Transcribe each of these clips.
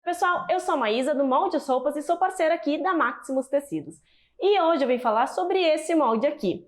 Pessoal, eu sou a Maísa do Molde Roupas e sou parceira aqui da Maximus Tecidos. E hoje eu vim falar sobre esse molde aqui.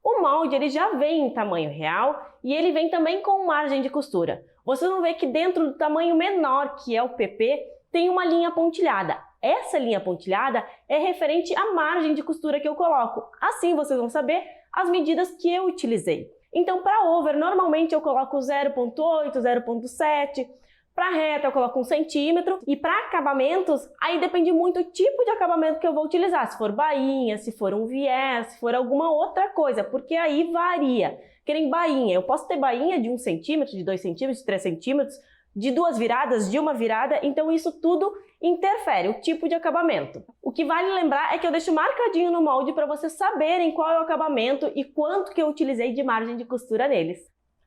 O molde ele já vem em tamanho real e ele vem também com margem de costura. Vocês vão ver que dentro do tamanho menor, que é o PP, tem uma linha pontilhada. Essa linha pontilhada é referente à margem de costura que eu coloco. Assim vocês vão saber as medidas que eu utilizei. Então, para over, normalmente eu coloco 0,8, 0,7. Para reta eu coloco 1 centímetro e para acabamentos, aí depende muito do tipo de acabamento que eu vou utilizar, se for bainha, se for um viés, se for alguma outra coisa, porque aí varia. Que nem bainha, eu posso ter bainha de 1 centímetro, de 2 centímetros, de 3 centímetros, de 2 viradas, de 1 virada, então isso tudo interfere, o tipo de acabamento. O que vale lembrar é que eu deixo marcadinho no molde para vocês saberem qual é o acabamento e quanto que eu utilizei de margem de costura neles.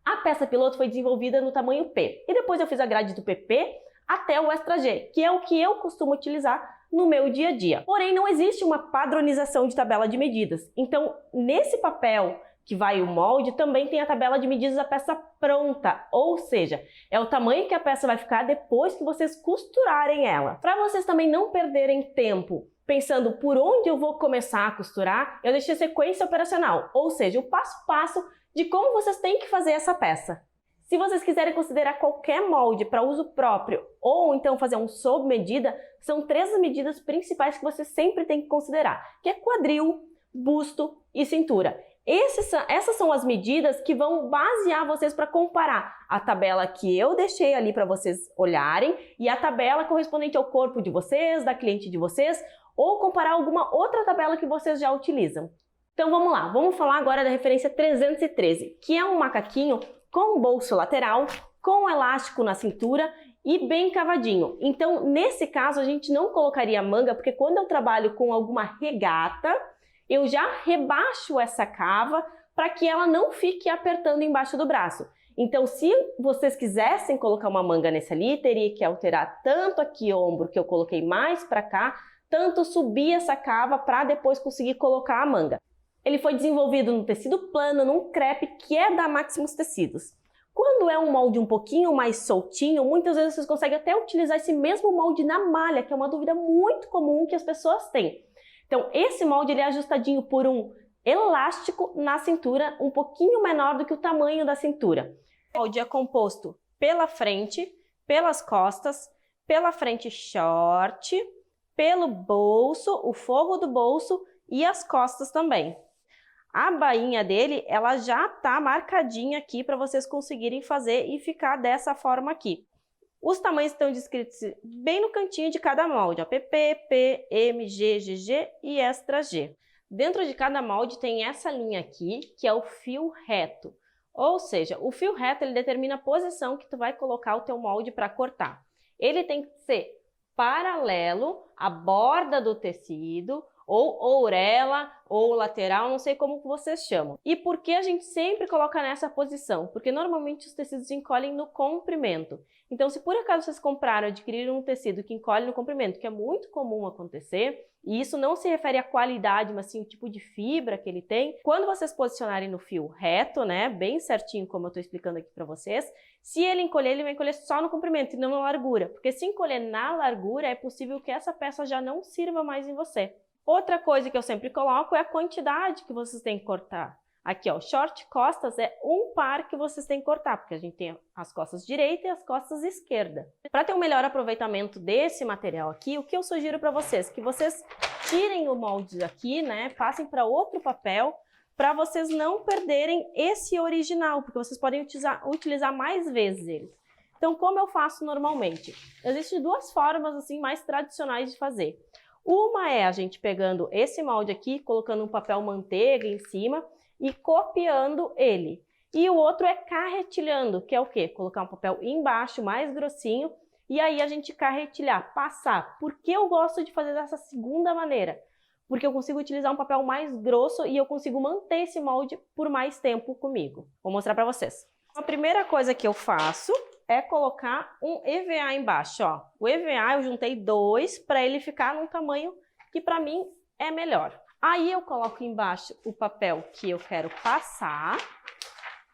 A peça piloto foi desenvolvida no tamanho P e depois eu fiz a grade do PP até o Extra G, que é o que eu costumo utilizar no meu dia a dia. Porém, não existe uma padronização de tabela de medidas. Então, nesse papel que vai o molde, também tem a tabela de medidas da peça pronta, ou seja, é o tamanho que a peça vai ficar depois que vocês costurarem ela. Para vocês também não perderem tempo pensando por onde eu vou começar a costurar, eu deixei a sequência operacional, ou seja, o passo a passo de como vocês têm que fazer essa peça. Se vocês quiserem considerar qualquer molde para uso próprio ou então fazer um sob medida, são 3 medidas principais que vocês sempre têm que considerar, que é quadril, busto e cintura. Essas são as medidas que vão basear vocês para comparar a tabela que eu deixei ali para vocês olharem e a tabela correspondente ao corpo de vocês, da cliente de vocês, ou comparar alguma outra tabela que vocês já utilizam. Então vamos lá, vamos falar agora da referência 313, que é um macaquinho com bolso lateral, com elástico na cintura e bem cavadinho. Então nesse caso a gente não colocaria manga, porque quando eu trabalho com alguma regata, eu já rebaixo essa cava para que ela não fique apertando embaixo do braço. Então se vocês quisessem colocar uma manga nesse ali, teria que alterar tanto aqui o ombro que eu coloquei mais para cá, tanto subir essa cava para depois conseguir colocar a manga. Ele foi desenvolvido no tecido plano, num crepe que é da Maximus Tecidos. Quando é um molde um pouquinho mais soltinho, muitas vezes vocês conseguem até utilizar esse mesmo molde na malha, que é uma dúvida muito comum que as pessoas têm. Então, esse molde ele é ajustadinho por um elástico na cintura, um pouquinho menor do que o tamanho da cintura. O molde é composto pela frente, pelas costas, pela frente short, pelo bolso, o forro do bolso e as costas também. A bainha dele, ela já tá marcadinha aqui para vocês conseguirem fazer e ficar dessa forma aqui. Os tamanhos estão descritos bem no cantinho de cada molde, ó, PP, P, M, G, GG e Extra G. Dentro de cada molde tem essa linha aqui, que é o fio reto. Ou seja, o fio reto ele determina a posição que tu vai colocar o teu molde para cortar. Ele tem que ser paralelo à borda do tecido, ou ourela, ou lateral, não sei como vocês chamam. E por que a gente sempre coloca nessa posição? Porque normalmente os tecidos encolhem no comprimento. Então, se por acaso vocês compraram, adquiriram um tecido que encolhe no comprimento, que é muito comum acontecer, e isso não se refere à qualidade, mas sim o tipo de fibra que ele tem, quando vocês posicionarem no fio reto, né, bem certinho como eu estou explicando aqui para vocês, se ele encolher, ele vai encolher só no comprimento e não na largura, porque se encolher na largura, é possível que essa peça já não sirva mais em você. Outra coisa que eu sempre coloco é a quantidade que vocês têm que cortar. Aqui, ó, short costas é um par que vocês têm que cortar, porque a gente tem as costas direita e as costas esquerda. Para ter um melhor aproveitamento desse material aqui, o que eu sugiro para vocês? Que vocês tirem o molde aqui, né, passem para outro papel, para vocês não perderem esse original, porque vocês podem utilizar mais vezes eles. Então, como eu faço normalmente? Existem 2 formas assim mais tradicionais de fazer. Uma é a gente pegando esse molde aqui, colocando um papel manteiga em cima e copiando ele. E o outro é carretilhando, que é o quê? Colocar um papel embaixo, mais grossinho, e aí a gente carretilhar, passar. Por que eu gosto de fazer dessa segunda maneira? Porque eu consigo utilizar um papel mais grosso e eu consigo manter esse molde por mais tempo comigo. Vou mostrar para vocês. A primeira coisa que eu faço é colocar um EVA embaixo, ó. O EVA eu juntei 2 para ele ficar num tamanho que para mim é melhor. Aí eu coloco embaixo o papel que eu quero passar.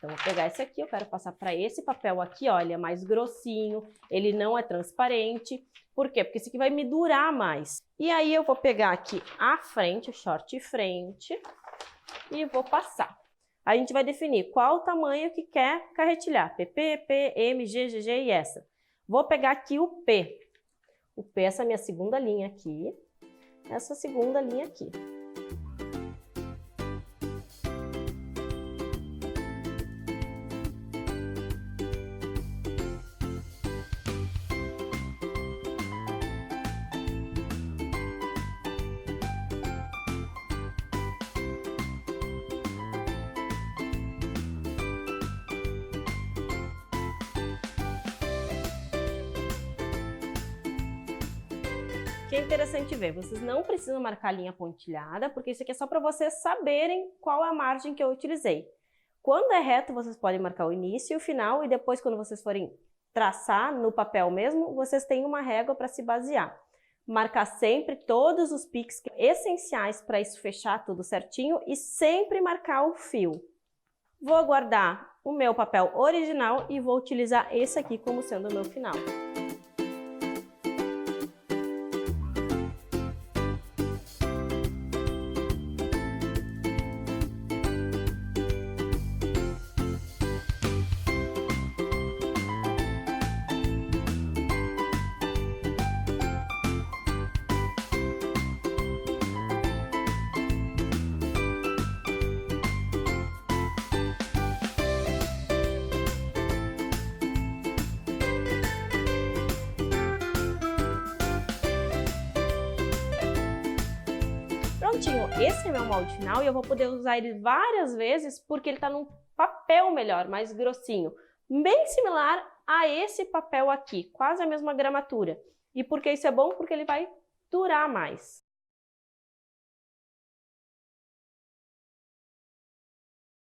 Então, vou pegar esse aqui, eu quero passar para esse papel aqui, ó, ele é mais grossinho, ele não é transparente. Por quê? Porque esse aqui vai me durar mais. E aí, eu vou pegar aqui a frente, o short frente, e vou passar. A gente vai definir qual o tamanho que quer carretilhar, PP, P, M, G, GG e essa. Vou pegar aqui o P. O P, essa minha segunda linha aqui, essa segunda linha aqui. Que é interessante ver, vocês não precisam marcar a linha pontilhada, porque isso aqui é só para vocês saberem qual é a margem que eu utilizei. Quando é reto, vocês podem marcar o início e o final, e depois, quando vocês forem traçar no papel mesmo, vocês têm uma régua para se basear. Marcar sempre todos os piques essenciais para isso fechar tudo certinho e sempre marcar o fio. Vou guardar o meu papel original e vou utilizar esse aqui como sendo o meu final. Prontinho, esse é meu molde final e eu vou poder usar ele várias vezes porque ele está num papel melhor, mais grossinho, bem similar a esse papel aqui, quase a mesma gramatura. E por que isso é bom? Porque ele vai durar mais.